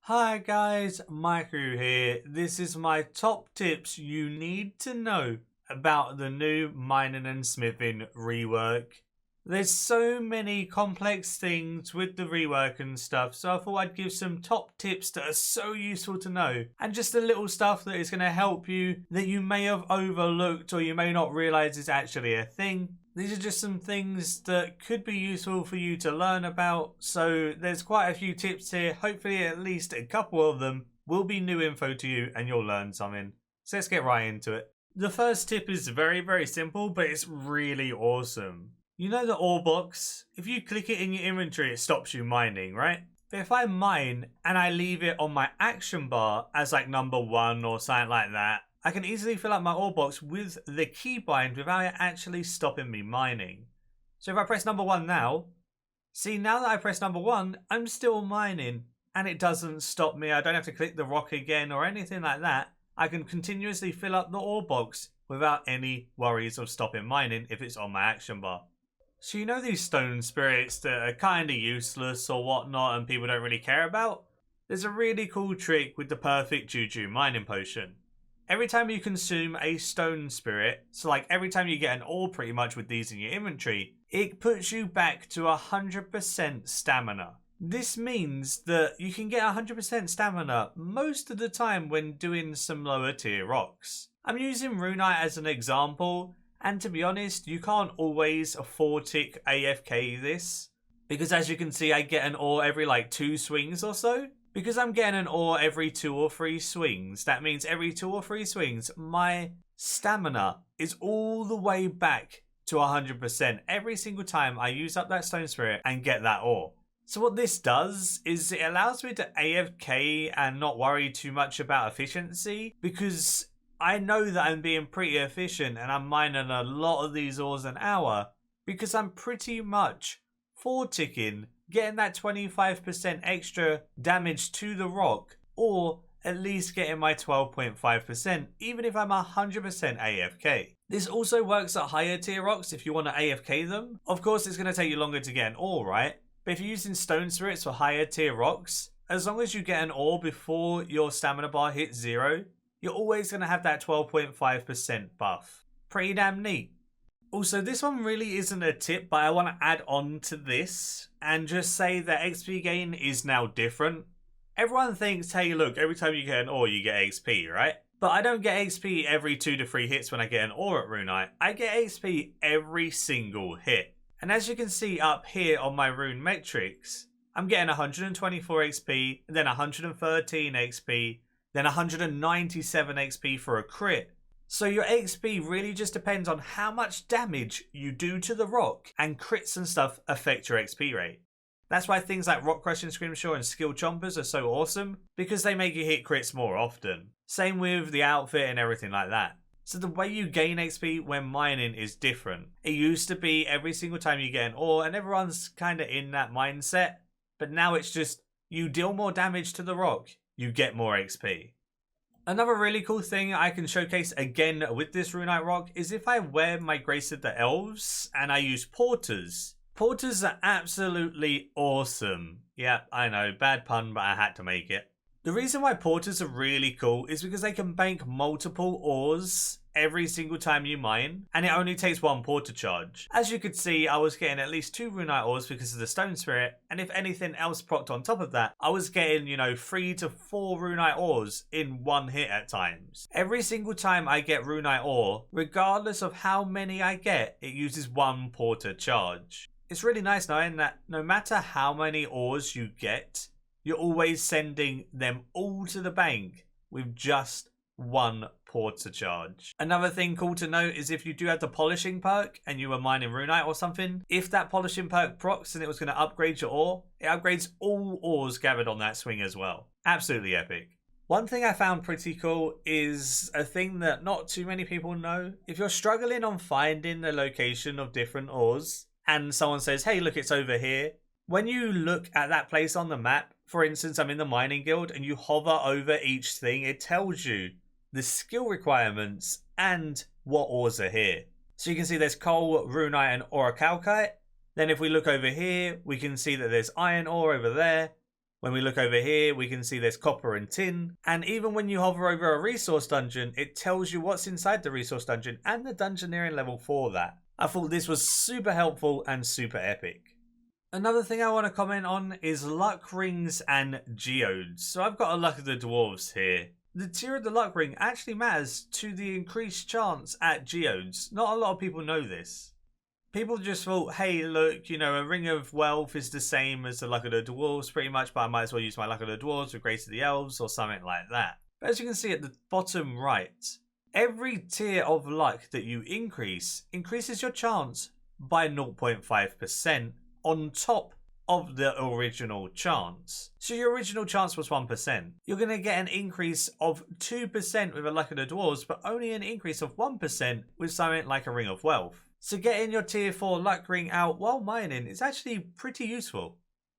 Hi guys, Maikeru here. This is my top tips you need to know about the new mining and smithing rework. There's so many complex things with the rework and stuff, so I thought I'd give some top tips that are so useful to know, and just a little stuff that is going to help you that you may have overlooked or you may not realize is actually a thing. These are just some things that could be useful for you to learn about, so there's quite a few tips here. Hopefully at least a couple of them will be new info to you and you'll learn something. So let's get right into it. The first tip is very simple, but it's really awesome. You know the ore box? If you click it in your inventory, it stops you mining, right? But if I mine and I leave it on my action bar as like number 1 or something like that, I can easily fill up my ore box with the keybind without it actually stopping me mining. So if I press number 1 now, see, now that I press number 1, I'm still mining and it doesn't stop me. I don't have to click the rock again or anything like that. I can continuously fill up the ore box without any worries of stopping mining if it's on my action bar. So you know these stone spirits that are kind of useless or whatnot and people don't really care about? There's a really cool trick with the perfect juju mining potion. Every time you consume a stone spirit, so like every time you get an ore pretty much with these in your inventory, it puts you back to 100% stamina. This means that you can get 100% stamina most of the time when doing some lower tier rocks. I'm using Runite as an example, and to be honest, you can't always 4-tick AFK this, because as you can see, I get an ore every like 2 swings or so. Because I'm getting an ore every 2 or 3 swings, that means every 2 or 3 swings, my stamina is all the way back to 100% every single time I use up that stone spirit and get that ore. So what this does is it allows me to AFK and not worry too much about efficiency, because I know that I'm being pretty efficient and I'm mining a lot of these ores an hour, because I'm pretty much 4-ticking, getting that 25% extra damage to the rock, or at least getting my 12.5% even if I'm 100% AFK. This also works at higher tier rocks if you want to AFK them. Of course it's going to take you longer to get an ore, right? But if you're using stone spirits for higher tier rocks, as long as you get an ore before your stamina bar hits 0, you're always going to have that 12.5% buff. Pretty damn neat. Also, this one really isn't a tip, but I want to add on to this and just say that XP gain is now different. Everyone thinks, hey look, every time you get an ore you get XP, right? But I don't get XP every 2 to 3 hits when I get an ore at Runite. I get XP every single hit. And as you can see up here on my rune metrics, I'm getting 124 XP, then 113 XP, then 197 XP for a crit. So your XP really just depends on how much damage you do to the rock, and crits and stuff affect your XP rate. That's why things like Rock Crushing Scrimshaw and Skill Chompers are so awesome, because they make you hit crits more often. Same with the outfit and everything like that. So the way you gain XP when mining is different. It used to be every single time you get an ore and everyone's kind of in that mindset, but now it's just you deal more damage to the rock, you get more XP. Another really cool thing I can showcase again with this Runite rock is if I wear my Grace of the Elves and I use porters. Porters are absolutely awesome. Yeah, I know, bad pun, but I had to make it. The reason why porters are really cool is because they can bank multiple ores every single time you mine, and it only takes 1 porter charge. As you could see, I was getting at least 2 Runite ores because of the stone spirit, and if anything else procced on top of that, I was getting, 3 to 4 Runite ores in 1 hit at times. Every single time I get Runite ore, regardless of how many I get, it uses 1 porter charge. It's really nice knowing that no matter how many ores you get, you're always sending them all to the bank with just 1 porter charge. Another thing cool to note is if you do have the polishing perk and you were mining Runite or something, if that polishing perk procs and it was going to upgrade your ore, it upgrades all ores gathered on that swing as well. Absolutely epic. One thing I found pretty cool is a thing that not too many people know. If you're struggling on finding the location of different ores and someone says, hey look, it's over here, when you look at that place on the map, for instance, I'm in the mining guild and you hover over each thing, it tells you the skill requirements and what ores are here. So you can see there's coal, runite, and orichalcite. Then if we look over here, we can see that there's iron ore over there. When we look over here, we can see there's copper and tin. And even when you hover over a resource dungeon, it tells you what's inside the resource dungeon and the dungeoneering level for that. I thought this was super helpful and super epic. Another thing I want to comment on is luck rings and geodes. So I've got a luck of the dwarves here. The tier of the luck ring actually matters to the increased chance at geodes. Not a lot of people know this. People just thought, hey, look, you know, a ring of wealth is the same as the luck of the dwarves pretty much, but I might as well use my luck of the dwarves with grace of the elves or something like that. But as you can see at the bottom right, every tier of luck that you increases your chance by 0.5% on top of the original chance. So your original chance was 1%. You're going to get an increase of 2% with a luck of the dwarves, but only an increase of 1% with something like a ring of wealth. So getting your tier 4 luck ring out while mining is actually pretty useful.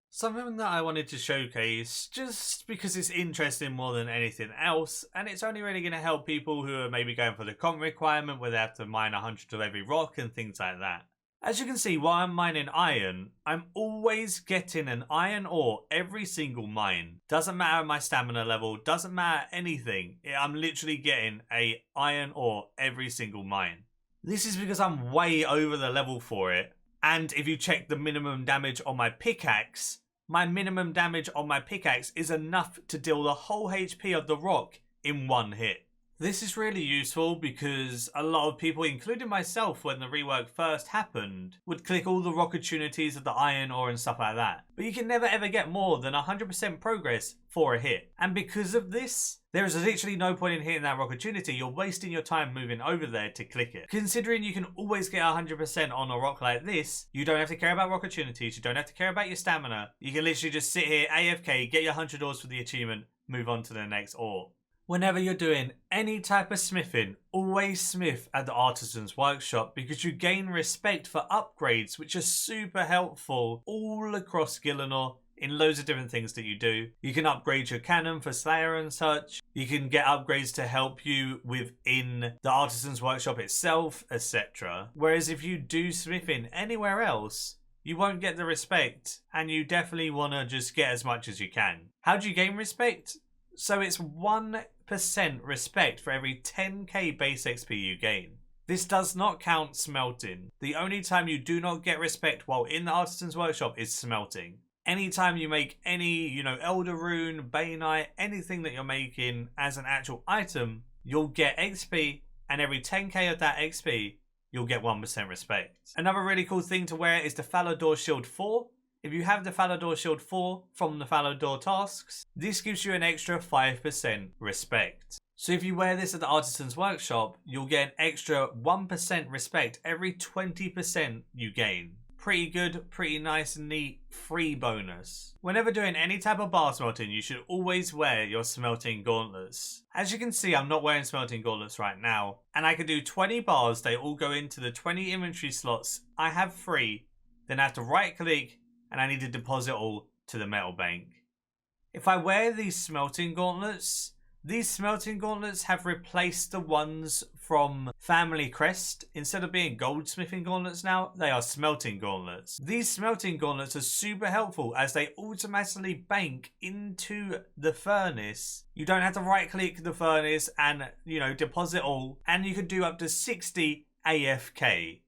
Something that I wanted to showcase just because it's interesting more than anything else, and it's only really going to help people who are maybe going for the comp requirement where they have to mine 100 of every rock and things like that. As you can see, while I'm mining iron, I'm always getting an iron ore every single mine. Doesn't matter my stamina level, doesn't matter anything. I'm literally getting an iron ore every single mine. This is because I'm way over the level for it. And if you check the minimum damage on my pickaxe, my minimum damage on my pickaxe is enough to deal the whole HP of the rock in one hit. This is really useful because a lot of people, including myself when the rework first happened, would click all the rock opportunities of the iron ore and stuff like that. But you can never ever get more than 100% progress for a hit. And because of this, there is literally no point in hitting that rock opportunity. You're wasting your time moving over there to click it. Considering you can always get 100% on a rock like this, you don't have to care about rock opportunities, you don't have to care about your stamina. You can literally just sit here, AFK, get your 100 ores for the achievement, move on to the next ore. Whenever you're doing any type of smithing, always smith at the Artisan's workshop because you gain respect for upgrades, which are super helpful all across Gielinor in loads of different things that you do. You can upgrade your cannon for Slayer and such. You can get upgrades to help you within the Artisan's workshop itself, etc. Whereas if you do smithing anywhere else, you won't get the respect, and you definitely want to just get as much as you can. How do you gain respect? So it's 1% respect for every 10k base XP you gain. This does not count smelting. The only time you do not get respect while in the Artisan's workshop is smelting. Anytime you make any, Elder Rune, Bainite, anything that you're making as an actual item, you'll get XP, and every 10k of that XP, you'll get 1% respect. Another really cool thing to wear is the Falador Shield 4. If you have the Falador Shield 4 from the Falador tasks, this gives you an extra 5% respect. So if you wear this at the Artisan's workshop, you'll get an extra 1% respect every 20% you gain. Pretty good, pretty nice and neat, free bonus. Whenever doing any type of bar smelting, you should always wear your smelting gauntlets. As you can see, I'm not wearing smelting gauntlets right now, and I can do 20 bars. They all go into the 20 inventory slots I have free. Then I have to right click, and I need to deposit all to the metal bank. If I wear these smelting gauntlets have replaced the ones from Family Crest. Instead of being goldsmithing gauntlets now, they are smelting gauntlets. These smelting gauntlets are super helpful as they automatically bank into the furnace. You don't have to right click the furnace and, deposit all, and you can do up to 60 AFK.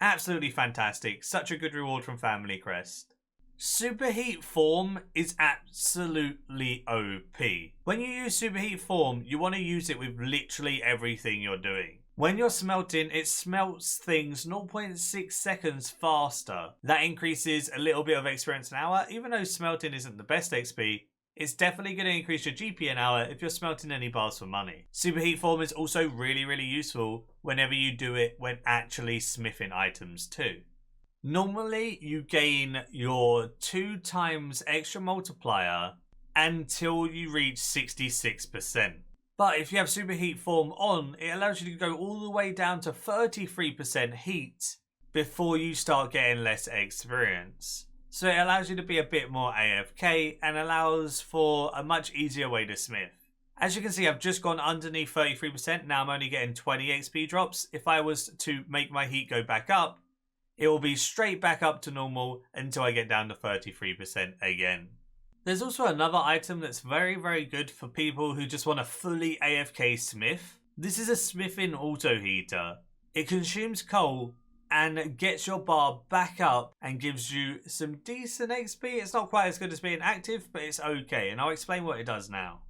Absolutely fantastic. Such a good reward from Family Crest. Superheat form is absolutely OP. When you use Superheat form, you want to use it with literally everything you're doing. When you're smelting, it smelts things 0.6 seconds faster. That increases a little bit of experience an hour. Even though smelting isn't the best XP, it's definitely going to increase your GP an hour if you're smelting any bars for money. Superheat form is also really, really useful whenever you do it when actually smithing items too. Normally, you gain your 2 times extra multiplier until you reach 66%. But if you have Superheat form on, it allows you to go all the way down to 33% heat before you start getting less experience. So it allows you to be a bit more AFK and allows for a much easier way to smith. As you can see, I've just gone underneath 33%. Now I'm only getting 20 XP drops. If I was to make my heat go back up, it will be straight back up to normal until I get down to 33% again. There's also another item that's very good for people who just want a fully AFK smith. This is a smithing auto heater. It consumes coal and gets your bar back up and gives you some decent XP. It's not quite as good as being active, but it's okay, and I'll explain what it does now.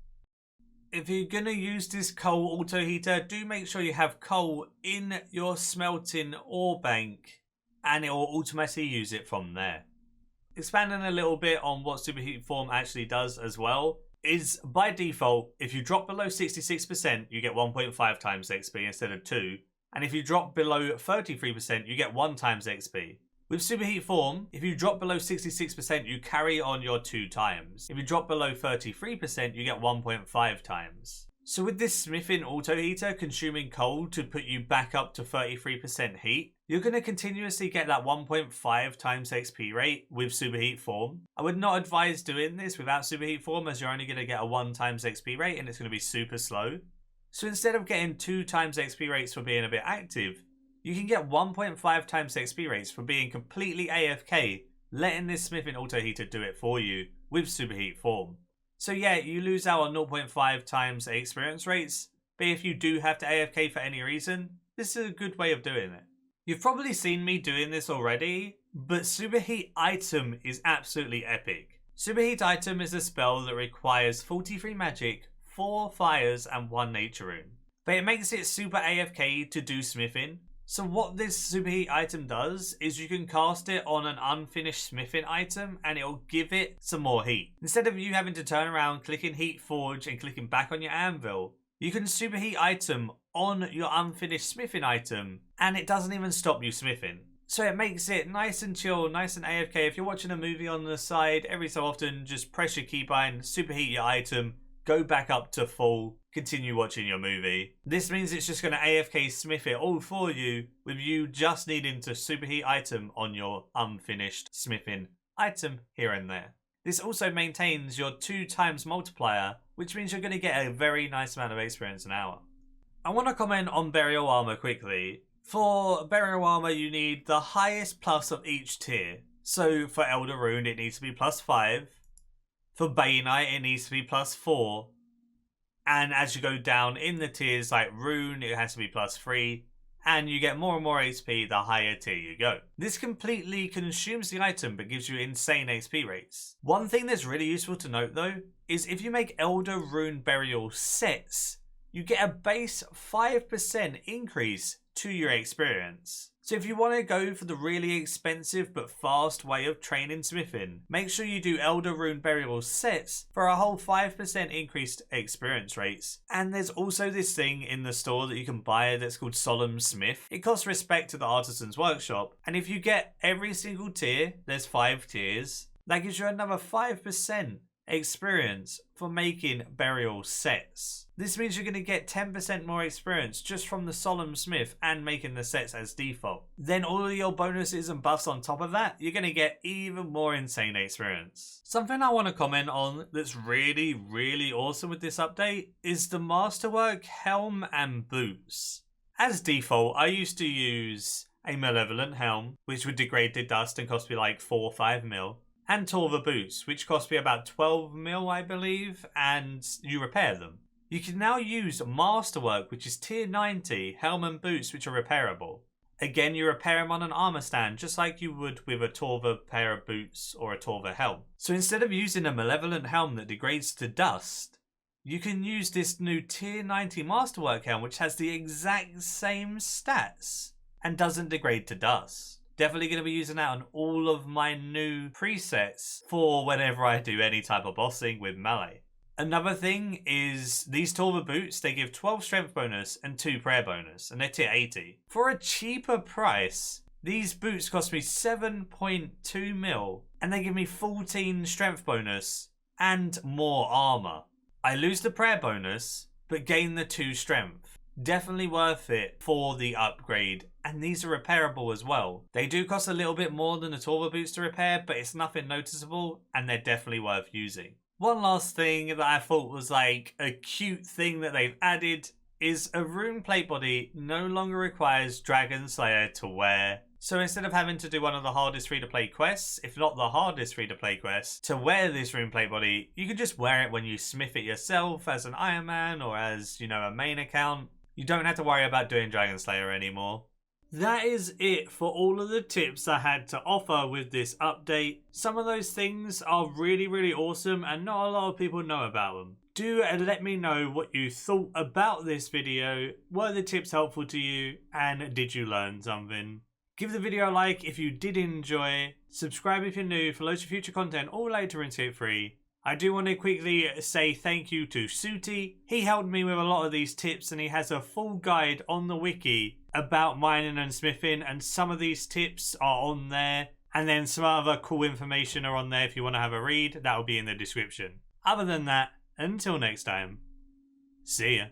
If you're going to use this coal auto heater, do make sure you have coal in your smelting ore bank, and it will automatically use it from there. Expanding a little bit on what Superheat form actually does as well, is by default, if you drop below 66%, you get 1.5 times XP instead of 2. And if you drop below 33%, you get 1 times XP. With Superheat form, if you drop below 66%, you carry on your 2 times. If you drop below 33%, you get 1.5 times. So with this smithing auto heater consuming coal to put you back up to 33% heat, you're going to continuously get that 1.5 times XP rate with Superheat form. I would not advise doing this without Superheat form, as you're only going to get a 1 times XP rate and it's going to be super slow. So instead of getting 2 times XP rates for being a bit active, you can get 1.5 times XP rates for being completely AFK, letting this smithing auto heater do it for you with Superheat form. So yeah, you lose out on 0.5 times experience rates, but if you do have to AFK for any reason, this is a good way of doing it. You've probably seen me doing this already, but Superheat item is absolutely epic. Superheat item is a spell that requires 43 magic, 4 fires and 1 nature rune. But it makes it super AFK to do smithing. So what this Superheat item does is you can cast it on an unfinished smithing item and it'll give it some more heat. Instead of you having to turn around, clicking Heat Forge and clicking back on your anvil, you can Superheat item on your unfinished smithing item and it doesn't even stop you smithing. So it makes it nice and chill, nice and AFK. If you're watching a movie on the side, every so often just press your keybind, Superheat your item, go back up to full, continue watching your movie. This means it's just going to AFK smith it all for you, with you just needing to Superheat item on your unfinished smithing item here and there. This also maintains your 2 times multiplier, which means you're going to get a very nice amount of experience an hour. I want to comment on burial armor quickly. For burial armor, you need the highest plus of each tier. So for Elder Rune, it needs to be +5. For Bainite, it needs to be +4. And as you go down in the tiers like Rune, it has to be +3. And you get more and more HP the higher tier you go. This completely consumes the item but gives you insane XP rates. One thing that's really useful to note though, is if you make Elder Rune Burial sets, you get a base 5% increase to your experience. So if you want to go for the really expensive but fast way of training smithing, make sure you do Elder Rune Burial sets for a whole 5% increased experience rates. And there's also this thing in the store that you can buy that's called Solemn Smith. It costs respect to the Artisan's Workshop, and if you get every single tier, there's 5 tiers, that gives you another 5% experience for making burial sets. This means you're going to get 10% more experience just from the Solemn Smith and making the sets as default. Then all of your bonuses and buffs on top of that, you're going to get even more insane experience. Something I want to comment on that's really awesome with this update is the Masterwork helm and boots. As default, I used to use a Malevolent helm, which would degrade to dust and cost me like 4 or 5 mil. And Torva boots, which cost me about 12 mil, I believe, and you repair them. You can now use Masterwork, which is tier 90, helm and boots, which are repairable. Again, you repair them on an armor stand, just like you would with a Torva pair of boots or a Torva helm. So instead of using a Malevolent helm that degrades to dust, you can use this new tier 90 Masterwork helm, which has the exact same stats and doesn't degrade to dust. Definitely going to be using that on all of my new presets for whenever I do any type of bossing with melee. Another thing is these Torva boots, they give 12 strength bonus and 2 prayer bonus, and they're tier 80. For a cheaper price, these boots cost me 7.2 mil, and they give me 14 strength bonus and more armor. I lose the prayer bonus, but gain the 2 strength. Definitely worth it for the upgrade, and these are repairable as well. They do cost a little bit more than the Torva boots to repair, but it's nothing noticeable, and they're definitely worth using. One last thing that I thought was like a cute thing that they've added is a rune plate body no longer requires Dragon Slayer to wear So instead of having to do one of the hardest free-to-play quests, if not the hardest free-to-play quest, to wear this runeplate body, you can just wear it when you smith it yourself as an Iron Man or as, a main account. You don't have to worry about doing Dragon Slayer anymore. That is it for all of the tips I had to offer with this update. Some of those things are really, really awesome and not a lot of people know about them. Do let me know what you thought about this video. Were the tips helpful to you and did you learn something? Give the video a like if you did enjoy. Subscribe if you're new for loads of future content all related to Runescape 3. I do want to quickly say thank you to Suity. He helped me with a lot of these tips and he has a full guide on the wiki about mining and smithing, and some of these tips are on there. And then some other cool information are on there if you want to have a read. That will be in the description. Other than that, until next time, see ya.